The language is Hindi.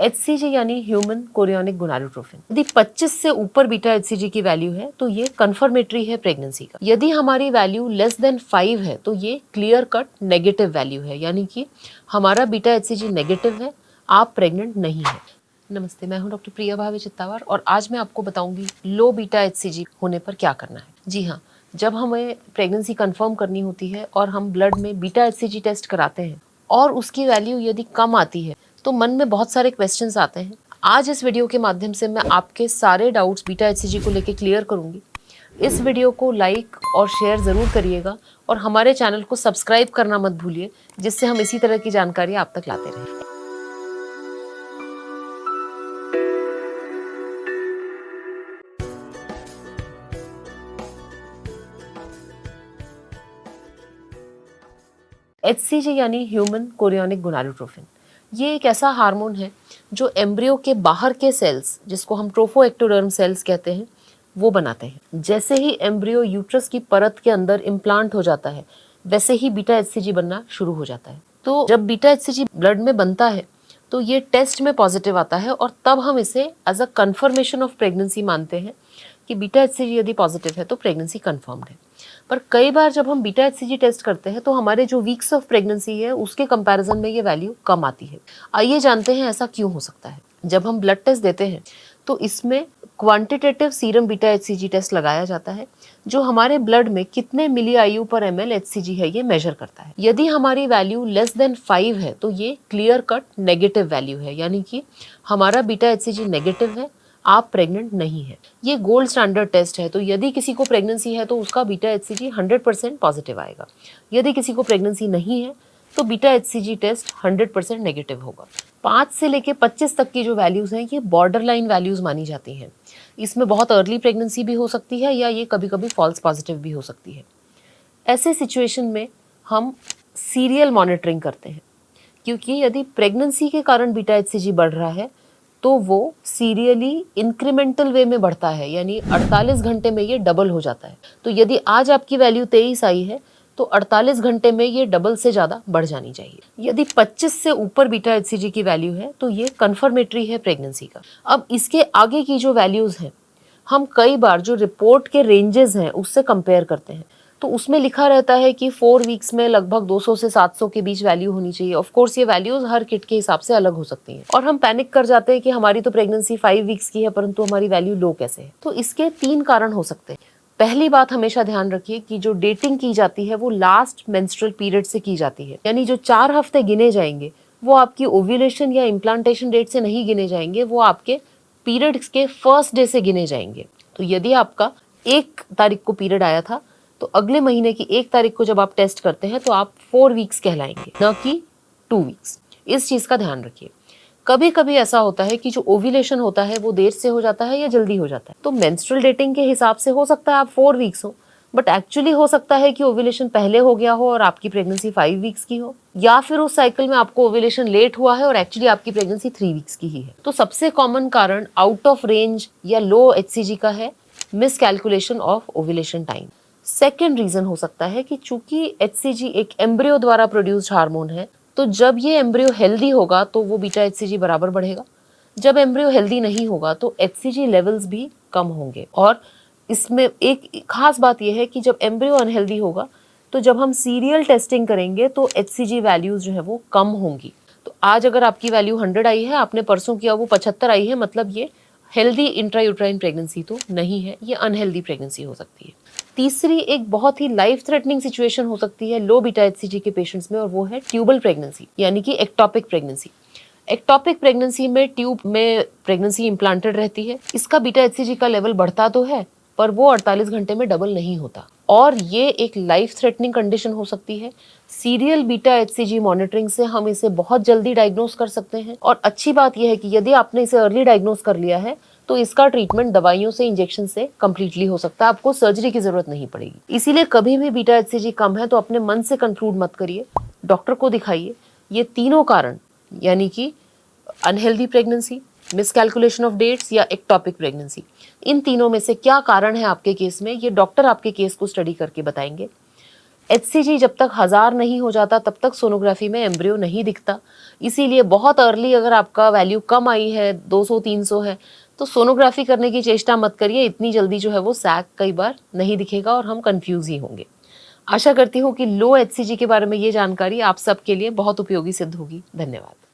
HCG यानी ह्यूमन कोरियोनिक गोनाडोट्रोफिन। यदि 25 से ऊपर बीटा HCG की वैल्यू है तो ये कंफर्मेटरी है प्रेगनेंसी का। यदि हमारी वैल्यू लेस देन 5 है तो ये क्लियर कट नेगेटिव वैल्यू है, यानी कि हमारा बीटा HCG नेगेटिव है, आप प्रेग्नेंट नहीं है। नमस्ते, मैं हूं डॉक्टर प्रिया भावे चित्तावर और आज मैं आपको बताऊंगी लो बीटा HCG होने पर क्या करना है। जी हाँ, जब हमें प्रेगनेंसी कंफर्म करनी होती है और हम ब्लड में बीटा HCG टेस्ट कराते हैं और उसकी वैल्यू यदि कम आती है तो मन में बहुत सारे क्वेश्चंस आते हैं। आज इस वीडियो के माध्यम से मैं आपके सारे डाउट्स बीटा HCG को लेकर क्लियर करूंगी। इस वीडियो को लाइक और शेयर ज़रूर करिएगा और हमारे चैनल को सब्सक्राइब करना मत भूलिए, जिससे हम इसी तरह की जानकारी आप तक लाते रहें। HCG यानी ह्यूमन कोरियोनिक गोनाडोट्रोफिन। ये एक ऐसा हार्मोन है जो एम्ब्रियो के बाहर के सेल्स, जिसको हम ट्रोफोएक्टोडर्म सेल्स कहते हैं, वो बनाते हैं। जैसे ही एम्ब्रियो यूट्रस की परत के अंदर इम्प्लांट हो जाता है, वैसे ही बीटा HCG बनना शुरू हो जाता है। तो जब बीटा HCG ब्लड में बनता है तो ये टेस्ट में पॉजिटिव आता है और तब हम इसे as a confirmation of pregnancy मानते हैं कि बीटा HCG यदि पॉजिटिव है तो प्रेगनेंसी कन्फर्म्ड है। पर कई बार जब हम बीटा HCG टेस्ट करते हैं तो हमारे जो वीक्स ऑफ प्रेगनेंसी है उसके कंपैरिजन में ये वैल्यू कम आती है। आइए जानते हैं ऐसा क्यों हो सकता है। जब हम ब्लड टेस्ट देते हैं तो इसमें quantitative serum beta HCG test लगाया जाता है, जो हमारे ब्लड में कितने मिली IU पर ml HCG है ये मेजर करता है। यदि हमारी वैल्यू लेस देन 5 है तो ये क्लियर कट नेगेटिव वैल्यू है, यानी कि हमारा बीटा HCG नेगेटिव है, आप प्रेग्नेंट नहीं है। ये गोल्ड स्टैंडर्ड टेस्ट है, तो यदि किसी को प्रेगनेंसी है तो उसका बीटा HCG 100% पॉजिटिव आएगा। यदि किसी को प्रेगनेंसी नहीं है तो बीटा HCG टेस्ट 100% नेगेटिव होगा। 5 से लेके 25 तक की जो वैल्यूज़ हैं ये बॉर्डर लाइन वैल्यूज़ मानी जाती हैं। इसमें बहुत अर्ली प्रेगनेंसी भी हो सकती है या ये कभी कभी फॉल्स पॉजिटिव भी हो सकती है। ऐसे सिचुएशन में हम सीरियल मॉनिटरिंग करते हैं, क्योंकि यदि प्रेगनेंसी के कारण बीटा HCG बढ़ रहा है तो वो सीरियली इंक्रीमेंटल वे में बढ़ता है, यानी 48 घंटे में ये डबल हो जाता है। तो यदि आज आपकी वैल्यू 23 आई है तो 48 घंटे में ये डबल से ज़्यादा बढ़ जानी चाहिए। यदि 25 से ऊपर बीटा HCG की वैल्यू है तो ये कन्फर्मेटरी है प्रेगनेंसी का। अब इसके आगे की जो वैल्यूज़ हैं हम कई बार जो रिपोर्ट के रेंजेस हैं उससे कंपेयर करते हैं, तो उसमें लिखा रहता है कि 4 वीक्स में लगभग 200 से 700 के बीच वैल्यू होनी चाहिए। ऑफ कोर्स ये वैल्यूज हर किट के हिसाब से अलग हो सकती हैं और हम पैनिक कर जाते हैं कि हमारी तो प्रेगनेंसी 5 वीक्स की है परंतु हमारी वैल्यू लो कैसे है। तो इसके 3 कारण हो सकते हैं। पहली बात हमेशा ध्यान रखिए कि जो डेटिंग की जाती है वो लास्ट मेंस्ट्रुअल पीरियड से की जाती है, यानी जो 4 हफ्ते गिने जाएंगे वो आपकी ओव्यूलेशन या इम्प्लांटेशन डेट से नहीं गिने जाएंगे, वो आपके पीरियड्स के फर्स्ट डे से गिने जाएंगे। तो यदि आपका 1 तारीख को पीरियड आया था तो अगले महीने की 1 तारीख को जब आप टेस्ट करते हैं तो आप 4 वीक्स कहलाएंगे, न कि 2 वीक्स। इस चीज़ का ध्यान रखिए। कभी कभी ऐसा होता है कि जो ओव्यूलेशन होता है वो देर से हो जाता है या जल्दी हो जाता है, तो मेंस्ट्रुअल डेटिंग के हिसाब से हो सकता है आप 4 वीक्स हो, बट एक्चुअली हो सकता है कि ओव्यूलेशन पहले हो गया हो और आपकी प्रेगनेंसी 5 वीक्स की हो, या फिर उस साइकिल में आपको ओव्यूलेशन लेट हुआ है और एक्चुअली आपकी प्रेगनेंसी 3 वीक्स की ही है। तो सबसे कॉमन कारण आउट ऑफ रेंज या लो HCG का है miscalculation of ovulation time. Second reason हो सकता है कि चूंकि HCG एक एम्ब्रियो द्वारा प्रोड्यूस्ड हार्मोन है, तो जब ये एम्ब्रियो हेल्दी होगा तो वो बीटा HCG बराबर बढ़ेगा। जब एम्ब्रियो हेल्दी नहीं होगा तो HCG लेवल्स भी कम होंगे। और इसमें एक खास बात यह है कि जब एम्ब्रियो अनहेल्दी होगा तो जब हम सीरियल टेस्टिंग करेंगे तो HCG वैल्यूज जो है वो कम होंगी। तो आज अगर आपकी वैल्यू 100 आई है, आपने परसों किया वो 75 आई है, मतलब ये हेल्दी इंट्रायूट्राइन प्रेगनेंसी तो नहीं है, ये अनहेल्दी प्रेगनेंसी हो सकती है। तीसरी एक बहुत ही लाइफ थ्रेटनिंग सिचुएशन हो सकती है लो बीटा HCG के पेशेंट्स में, और वो है ट्यूबल प्रेगनेंसी यानी कि एक्टोपिक प्रेगनेंसी। एक्टोपिक प्रेगनेंसी में ट्यूब में प्रेगनेंसी इम्प्लांटेड रहती है। इसका बीटा HCG का लेवल बढ़ता तो है पर वो 48 घंटे में डबल नहीं होता, और ये एक लाइफ थ्रेटनिंग कंडीशन हो सकती है। सीरियल बीटा HCG मॉनिटरिंग से हम इसे बहुत जल्दी डायग्नोस कर सकते हैं, और अच्छी बात यह है कि यदि आपने इसे अर्ली डायग्नोस कर लिया है तो इसका ट्रीटमेंट दवाइयों से, इंजेक्शन से कंप्लीटली हो सकता है, आपको सर्जरी की जरूरत नहीं पड़ेगी। इसीलिए कभी भी बीटा HCG कम है तो अपने मन से कंक्लूड मत करिए, डॉक्टर को दिखाइए। ये तीनों कारण यानी कि unhealthy pregnancy, miscalculation of dates या एक्टोपिक प्रेगनेंसी, इन तीनों में से क्या कारण है आपके केस में, ये डॉक्टर आपके केस को स्टडी करके बताएंगे। HCG जब तक 1000 नहीं हो जाता तब तक सोनोग्राफी में एम्ब्रियो नहीं दिखता। इसीलिए बहुत अर्ली अगर आपका वैल्यू कम आई है, 200-300 है, तो सोनोग्राफी करने की चेष्टा मत करिए। इतनी जल्दी जो है वो सैक कई बार नहीं दिखेगा और हम कंफ्यूज ही होंगे। आशा करती हूँ कि लो HCG के बारे में ये जानकारी आप सबके लिए बहुत उपयोगी सिद्ध होगी। धन्यवाद।